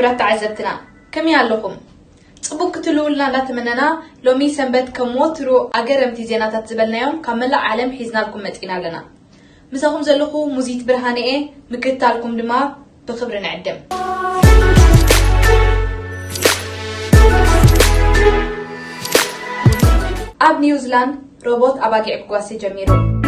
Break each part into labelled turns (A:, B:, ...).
A: كبرات تعزبتنا كم ياللكم صبوك تلولنا لا تمننا لو مي سنبت كموترو أجرمتي زينات تزبلنا يوم كمل عالم حزنا لكم متقنا لنا مساهم زلخو مزيت برهاني ايه مكتالكم دما بخبر نعدم اب نيوزيلاند روبوت أباقي عبقواسي جميرو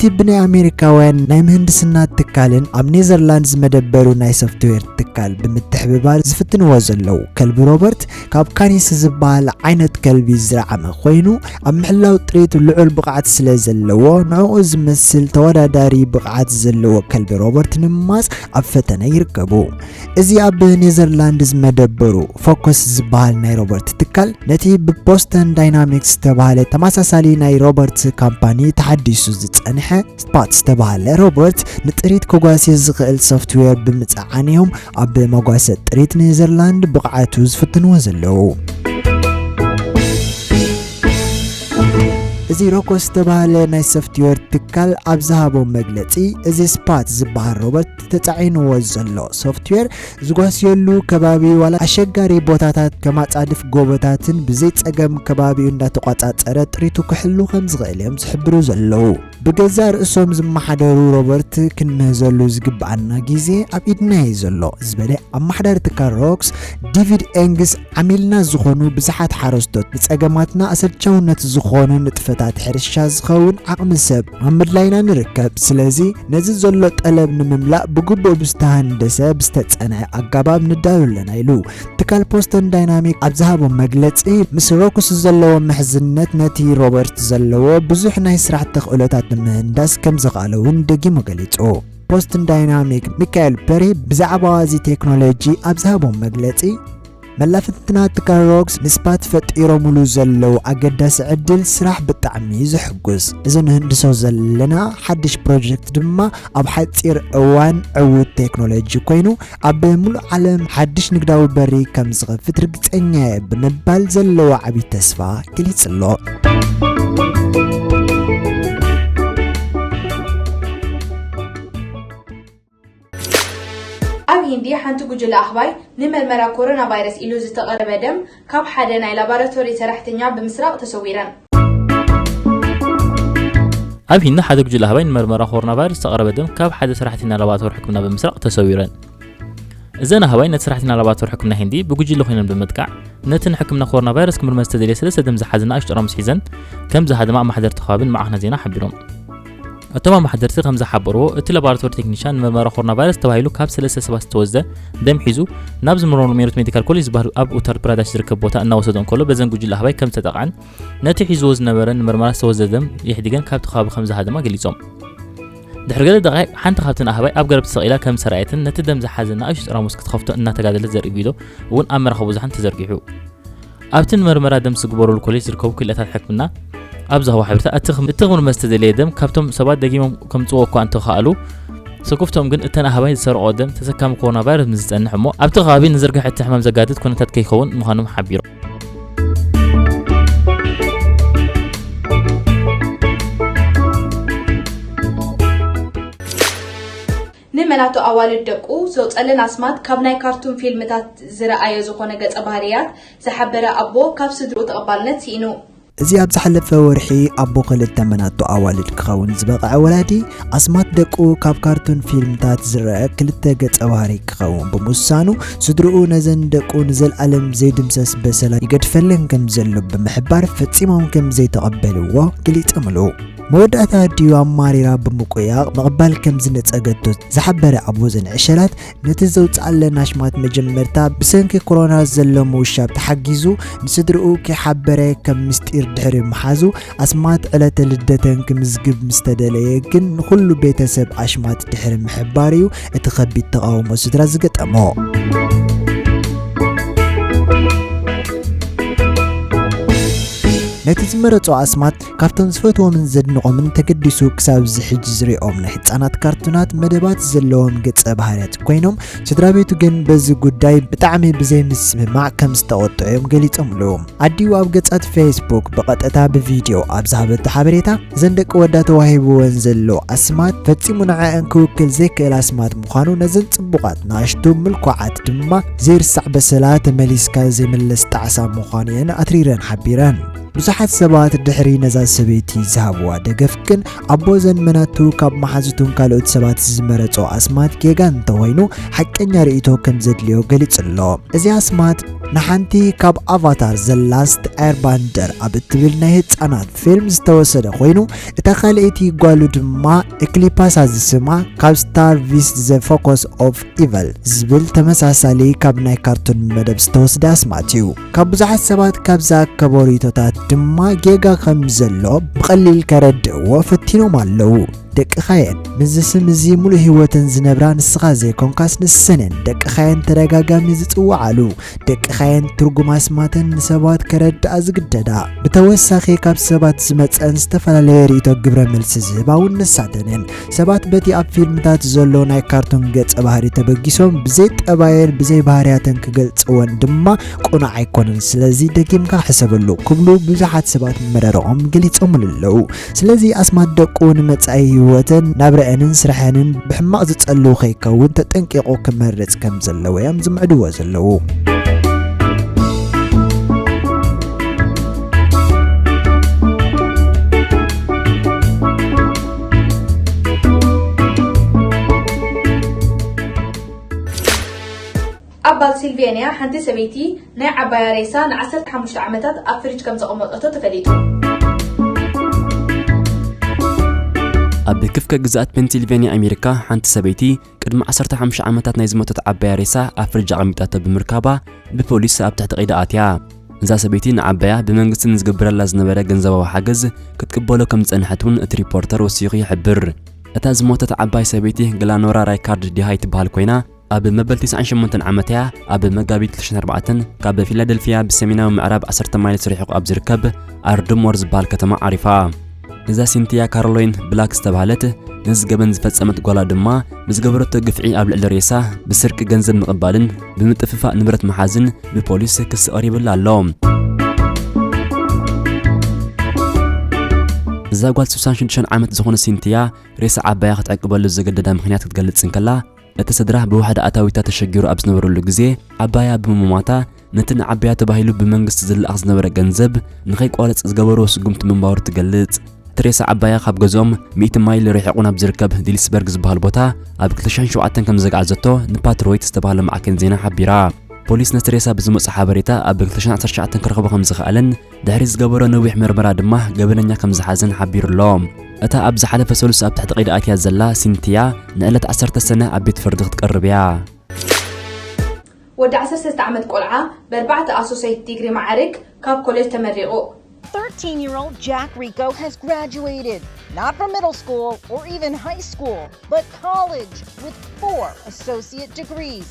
B: ابن أمريكاوين ناي مهندسنا تكالن اب نيزرلاندز مدبرو ناي سوفتوير تكال بمتحببال زفتنوا زلو كلب روبرت كاب كانيس زبال عينت كلبي زرعمه خوينو اب محلاو طريت اللعول بقعات سلا زلو نعو زمسل تواداري بقعات زلو كلب روبرت نماس اب فتنه يركبو ازي اب نيزرلاندز مدبرو فوكس زبال ناي روبرت تكال نتي ببوستن داينامكس تباله تماساسالي ناي روبرت كامباني تحديثو زصنح سبات تباله روبوت نطريت كوغاسي زغل سوفتوير بمصعانيهم اب مغاسه طريت نيزرلاند بقعاتو زفتنوا زلو ازي روكوس تباله ناي سوفتوير تكال ابزهابو مغلصي ازي سبات زبال روبوت تصعينو زلو سوفتوير زغاسيلو كبابي ولا اشغاري بوتاتات كماصادف غوبتاتن بزي صقم كبابي እንዳተቋጻጸረ ጥሪቱ ክሕሉ ከም ዝغእልዮም ዝሕብሩ ዘለው بجزار اسم زمحدرو روبرت كنمهزلو زقبعنا جيزي اب ايدنا يزلو زبالي ام محدر تكاروكس ديفيد انجس عملنا زخونو بزحات حرستوت بصقماتنا اسرچاونت زخونو نطفتات حرشا زخون عقم سب محمد لاينا نركب سلازي نزل زلو طلب نمملا بغبو بستهندسه بستتصنع اغاباب ندالو لنا يلو تكال بوستن دايناميك ابزهابو مغلصي مسروكس زلو محزنت نتي روبرت زلو بزح ناي سرح تخولتات مهندس كم زغالون دقي مغليصو بوستن دايناميك ميكائيل بيري بزعبا زي تكنولوجي ابزهابو مغلصي ملفتنا تكاروكس نسبات فتيرو مولو زلو اقداس عدل سراح بالطعمي زحقوز اذا نهندسو زلنا حدش بروجكت دما اب حصير اوان عود تكنولوجي كوينو اب مولو عالم حدش نقداو بري كم زغفت رقصنيا بمبال زلو عبي تسفا كليصلو
A: هندي حنتو جل أخباي نمرمرا كورونا فيروس إلو زتقرب دم كاب حدا ناي لاباراتوري سرحتنيا بمسراق تصويرا
C: أب هنا حدا جل أخباي نمرمرا كورونا فيروس تقرب دم كاب حدا سرحتنا لاباراتور حكمنا بمسراق تصويرا إذا هواي نتسرحتنا لاباراتور حكمنا هندي بوجي له خلينا بمدقع نتن حكمنا كورونا فيروس كمر مستدلي سلسة دم زحزنا أشتر مسحيزن كم زحد ما حدا تخابن مع إحنا زينا حبيرهم تمام حضرتك خمسة حبرو التلاباراتور تكنيشان مرمرا كورونا فيروس توهيلو كاب سلسة سباس توزده دم حيزو نابز مرون ميروت ميديكال كوليج بهر اب اوتر براداش زركب بوتا انا وسدون كله بزن جوج لهباي كم تدقعن نتي حيزوز نبرن مرمرا توزده دم يحدقن كاب تخاب خمسة هذا ما قليصوم دحرجه دقائق حنت خابتنا هباي اب قرب تسقيلا كم سرعتن نتي دم زحازنا اش راموس كتخفتو ان تغادل زرق فيديو ون امر خبو زحن تزرقيحو ابتن مرمرا دم سغبرو الكوليج زركب كلتا حكمنا أبزه وحبرتا أتغمر مستدلي دم كابتم سبات دقيمهم كم توقع أنتو خالو سكفتهم قن اتنا هباي سر قدم تسكام كورونا فيروس مزتن حمو أبتغابي نزرق حتى حمام زقادت كون تتكيخون مهانم حبيرو
A: نملاتو أوالد دقو زوت ألن أسمات كابناي كارتون فيلمتات زرعايا زخونة قد أبهاريات زحبرا أبو كاب صدرو تقبالنت سينو
B: ازي اب زحلف ورحي ابو قلت تمناتو اوالد كخون زبقع ولادي اسمات دقو كاب كارتون فيلمتات زرع كلتا قد اواري كخون بموسانو صدرو نزن دقو نزل علم زي دمسس بسلا يقدفلن كم زلو بمحبار فتسيمهم كم زي تقبلوا كليت املو مودعتا ديو اماريرا بمقويا مقبال كم زنت اقدو زحبر ابوزن عشرات نتزوت على ناشمات مجمرتا بسنك كورونا زلو موشاب تحقيزو نسدرو كي حبره كم مستير دحري محازو اسمات على لدتن كمزقب مستدليه كن كل بيتسب اشمات دحري محباريو اتخبي التقاوم وسدرا زقطمو ነቲ ዝመረጾ ኣስማት ካብቶም ዝፈትዎምን ዘድንቖምን ተገዲሱ ክሳብ ዝሕጂ ዝሪኦም ናይ ህፃናት ካርቱናት መደባት ዘለዎም ገጸ ባህርያት ኮይኖም ስድራቤቱ ግን በዚ ጉዳይ ብጣዕሚ ብዘይ ምስምማዕ ከም ዝተቆጥዑም ገሊፆም ኣለዉ። ኣዲኡ ኣብ ገጻት ፌስቡክ ብቐጥታ ብቪድዮ ኣብ ዝሃበቶ ሓበሬታ እዘን ደቂ ወዳ ተዋሂብዎን ዘሎ ኣስማት ፈጺሙ ንዓአን ክውክል ዘይክእል ኣስማት ምዃኑ ነዘን ጽቡቓት ንኣሽቱ ምልኩዓት ድማ ዘይርሳዕ በሰላ ተመሊስካ ዘይመለስ ጣዕሳ ምዃኑ እየን ኣትሪረን ሓቢረን። ብዙሓት ሰባት ድሕሪ ነዛ ሰበይቲ ዝሃብዋ ደገፍ ግን ኣቦ ዘንመናቱ ካብ መሓዝቱን ካልኦት ሰባት ዝመረጾ ኣስማት ጌጋ እንተኮይኑ ሓቀኛ ርእይቶ ከም ዘድልዮ ገሊጹ ኣሎ። እዚ ኣስማት ንሓንቲ ካብ ኣቫታር ዘላስት ኤርባንደር ኣብ እትብል ናይ ህፃናት ፊልም ዝተወሰደ ኮይኑ እታ ካልእቲ ጓሉ ድማ ኤክሊፓሳ ዝስማ ካብ ስታር ቪስት ዘ ፎከስ ኦፍ ኢቨል ዝብል ተመሳሳሊ ካብ ናይ ካርቱን መደብ ዝተወሰደ ኣስማት እዩ። ካብ ብዙሓት ሰባት ካብ ዝኣከቦ ርእይቶታት ድማ ጌጋ ከም ዘሎ ብቐሊል ከረድእዎ ፈቲኖም ኣለዉ። ደቅኻየን ምዝስም እዚ ሙሉ ህይወትን ዝነብራ ንስኻ ዘይኮንካስ ንሰነን ደቅኻየን ተደጋጋሚ ዝጽዋዓሉ ደቅኻየን ትርጉም ኣስማትን ንሰባት ከረድኣ ዝግደዳ ብተወሳኺ ካብ ሰባት ዝመፀን ዝተፈላለየ ርእይቶ ግብረ መልሲ ዝህባውን ንሳተንን ሰባት በቲ ኣብ ፊልምታት ዘሎ ናይ ካርቱን ገጸ ባህሪ ተበጊሶም ብዘይ ጠባየን ብዘይ ባህርያትን ክገልጽወን ድማ ቁኑዕ ኣይኮነን። ስለዚ ደጊምካ ሕሰበሉ ክብሉ ብዙሓት ሰባት መረረኦም ገሊፆም ኣለዉ። ስለዚ ኣስማት ደቁ ንመጻኢ ህይወትን ናብረአንን ስራሕንን ብሕማቕ ዝጸልዉ ከይከውን ተጠንቂቑ ክመርጽ ከም ዘለዎ እዮም ዝምዕድዎ ዘለዉ።
A: ኣብ ባልሲልቬንያ ሓንቲ ሰበይቲ ናይ ዓባያ ሬሳ ን15 ዓመታት ኣብ ፍሪጅ ከም ዘቐመጠቶ ተፈሊጡ።
D: ኣብ ክፍከ ግዛት ፔንሲልቬንያ ኣሜሪካ ሓንቲ ሰበይቲ ቅድሚ 15 ዓመታት ናይ ዝሞተት ዓባያ ሬሳ ኣብ ፍሪጅ ኣቐሚጣቶ ብምርካባ ብፖሊስ ኣብ ትሕቲ ቀይዲ ኣትያ። እዛ ሰበይቲ ንዓባያ ብመንግስቲ ዝግበረላ ዝነበረ ገንዘባዊ ሓገዝ ክትቅበሎ ከም ዝጸንሐት እውን እቲ ሪፖርተር ወሲኹ ይሕብር። እታ ዝሞተት ዓባይ ሰበይቲ ግላኖራ ራይካርድ ዲሃይ ትበሃል ኮይና ኣብ መበል 98 ዓመትያ ኣብ መጋቢት 2004 ካብ ፊላደልፊያ ብሰሜናዊ ምዕራብ 10 ማይል ርሒቑ ኣብ ዝርከብ ኣርድሞር ዝበሃል ከተማ ዓሪፋ። እዛ ሲንቲያ ካሮላይን ብላክ ዝተባሃለት ንዝገበን ዝፈጸመት ጓላ ድማ ብዝገበረቶ ግፍዒ ኣብ ልዕሊ ሬሳ ብስርቂ ገንዘብ ምቕባልን ብምጥፍፋእ ንብረት መሓዝን ብፖሊስ ክስ ቀሪብላ ኣሎ። እዛ ጓል 66 ዓመት ዝኾነ ሲንቲያ ሬሳ ዓባያ ክትዕቅበሉ ዝገደዳ ምኽንያት ክትገልጽ እንከላ እቲ ስድራ ብዋሕዳ ኣታዊታ ተሸጊሩ ኣብ ዝነበረሉ ግዜ ዓባያ ብምሟታ ነቲ ንዓባያ ተባሂሉ ብመንግስቲ ዝለኣኽ ዝነበረ ገንዘብ ንኸይቋረጽ ዝገበሮ ስጉምቲ ምንባሩ ትገልጽ። ትሬሳ ዓባያ ካብ ገዝኦም 100 ማይል ርሒቑ ናብ ዝርከብ ዲልስበርግ ዝበሃል ቦታ ኣብ 2007 ከም ዘጋዓዘቶ ንፓትሮይት ዝተባሃለ ማዕከን ዜና ሓቢራ። ፖሊስ ነቲ ሬሳ ብዝመጽ ሓበሬታ ኣብ 2019 ክረኽቦ ከም ዝኽኣለን ድሕሪ ዝገበሮ ነዊሕ ምርመራ ድማ ገበነኛ ከም ዝሓዘን ሓቢሩሎ። እታ ኣብ ዝሓለፈ ሰሉስ ኣብ ትሕቲ ቀይዲ ኣትያ ዘላ ሲንቲያ ንዕለት 10 ሰነ ኣብ ቤት ፍርዲ ክትቀርብ እያ።
A: ወዲ 13 ዓመት ቆልዓ ብ4 ኣሶሴት ዲግሪ ማዕርግ ካብ ኮሌጅ ተመሪቑ።
E: 13-year-old Jack Rico has graduated, not from middle school or even high school, but college with 4 associate degrees.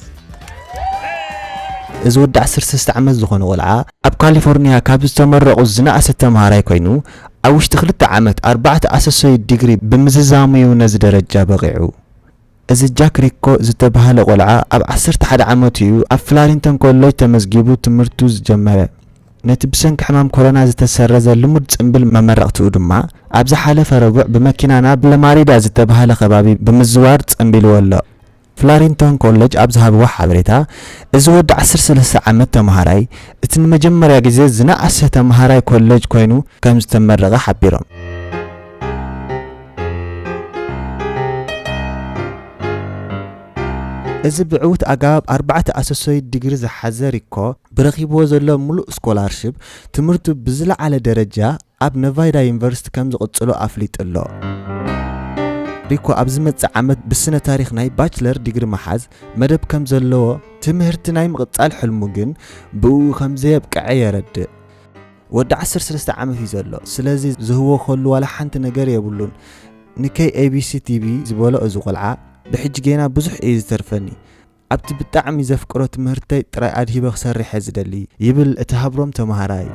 B: እዚ ወዲ 13 ዓመት ዝኾነ ቆልዓ ኣብ ካሊፎርኒያ ካብ ዝተመረቑ ዝነኣሰ ተምሃራይ ኮይኑ ኣብ ውሽጢ 2 ዓመት 4 ኣሶሴት ዲግሪ ብምዝዛሙ ነዚ ደረጃ በቂዑ። እዚ ጃክ ሪኮ ዝተባሃለ ቆልዓ ኣብ 11 ዓመቱ እዩ ኣብ ፍላሪንተን ኮሌጅ ተመዝጊቡ ትምህርቱ ዝጀመረ። ነቲ ብሰንኪ ሕማም ኮሮና ዝተሰረዘ ልሙድ ጽምብል መመረቕትኡ ድማ ኣብ ዝሓለፈ ረቡዕ ብመኪና ናብ ለማሪዳ ዝተባሃለ ከባቢ ብምዝዋር ጽምቢልዎ ኣሎ። ፍላሪንተን ኮሌጅ ኣብ ዝሃብዎ ሓበሬታ እዚ ወዲ 13 ዓመት ተምሃራይ እቲ ንመጀመርያ ግዜ ዝነኣሰ ተምሃራይ ኮሌጅ ኮይኑ ከም ዝተመረቐ ሓቢሮም። እዚ ብዕውት ኣጋባብ 4 ኣሶሴት ዲግሪ ዝሓዘ ሪኮ ብረኺብዎ ዘሎ ሙሉእ ስኮላርሺፕ ትምህርቱ ብዝለዓለ ደረጃ ኣብ ነቫዳ ዩኒቨርሲቲ ከም ዝቕጽሎ ኣፍሊጡ ኣሎ። ሪኮ ኣብ ዝመጽእ ዓመት ብስነ ታሪክ ናይ ባችለር ዲግሪ መሓዝ መደብ ከም ዘለዎ ትምህርቲ ናይ ምቕጻል ሕልሙ ግን ብኡ ከም ዘየብቅዐ የረድእ። ወዲ 13 ዓመት እዩ ዘሎ። ስለዚ ዝህቦ ከሉ ዋላ ሓንቲ ነገር የብሉን። ንKABC TV ዝበሎ እዚ ቆልዓ ብሕጂ ገና ብዙሕ እዩ ዝተርፈኒ ኣብቲ ብጣዕሚ ዘፍቅሮ ትምህርተይ ጥራይ ኣድሂበ ክሰርሕ ዝደሊ ይብል እቲ ሃብሮም ተምሃራይ።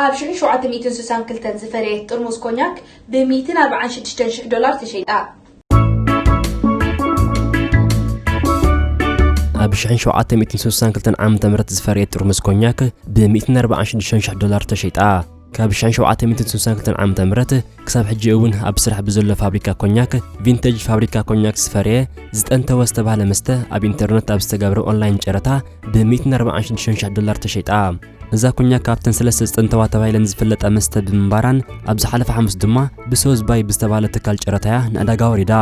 A: ኣብ 1762 ዝፈረየት ጥርሙዝ ኮኛክ ብ$146,000 ተሸይጣ
D: ኣብ 1762 ዓም ተመረት ዝፈረየት ጥርሙዝ ኮኛክ ብ$146,000 ተሸይጣ ካብ 1762 ዓም ተመረት ክሳብ ሕጂ እውን ኣብ ስራሕ ብዘሎ ፋብሪካ ኮኛክ ቪንቴጅ ፋብሪካ ኮኛክ ዝፈረየ ዝጠንተወ ዝተባሃለ መስተ ኣብ ኢንተርኔት ኣብ ዝተገብረ ኦንላይን ጨረታ ብ$146,000 ተሸይጣ እዛ ኮኛክ ካብተን ሰለስተ ዝጠንተዋ ተባሂለን ዝፍለጣ መስተ ብምንባራን ኣብ ዝሓለፈ ሓሙስ ድማ ብሶዝ ባይ ብዝተባሃለ ትካል ጨረታያ ንዕዳጋ ወሪዳ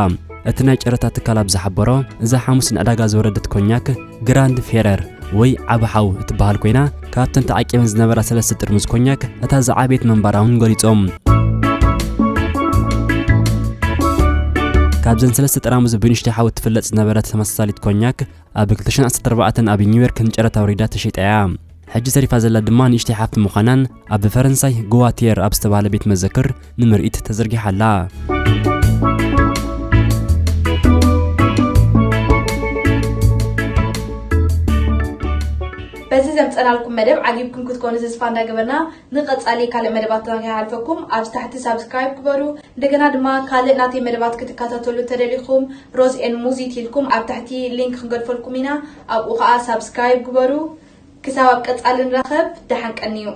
D: እቲ ናይ ጨረታ ትካል ኣብ ዝሓበሮ እዛ ሓሙስ ንዕዳጋ ዝወረደት ኮኛክ ግራንድ ፌረር ወይ ዓበሓው እትበሃል ኮይና ካብተን ተዓቂበን ዝነበራ ሰለስተ ጥርሙዝ ኮኛክ እታ ዝዓበየት መንባራውን ገሊጾም ካብዘን ሰለስተ ጠራሙዝ ብንሽቲ ሓው ትፍለጥ ዝነበረት ተመሳሳሊት ኮኛክ ኣብ 2014 ኣብ ኒውዮርክ ንጨረታ ወሪዳ ተሸይጣያ ሕጂ ሰሪፋ ዘላ ድማ ንእሽተይ ሓፍቲ ምዃናን ኣብ ፈረንሳይ ጎዋቲየር ኣብ ዝተባሃለ ቤት መዘክር ንምርኢት ተዘርጊሓላ
A: በዚ ዘምፀናልኩም መደብ ዓጊብኩም ክትኮኑ ተስፋ እንዳገበርና ንቀጻሊ ካልእ መደባት ተካልፈኩም ኣብ ታሕቲ ሳብስክራይብ ግበሩ እንደገና ድማ ካልእ ናተይ መደባት ክትከታተሉ ተደሊኹም ሮዝ ኤን ሙዚክ ኢልኩም ኣብ ታሕቲ ሊንክ ክንገድፈልኩም ኢና ኣብኡ ከዓ ሳብስክራይብ ግበሩ ክሳብ ኣብ ቀጻሊ ንረኸብ ደሓን ቀኒዩ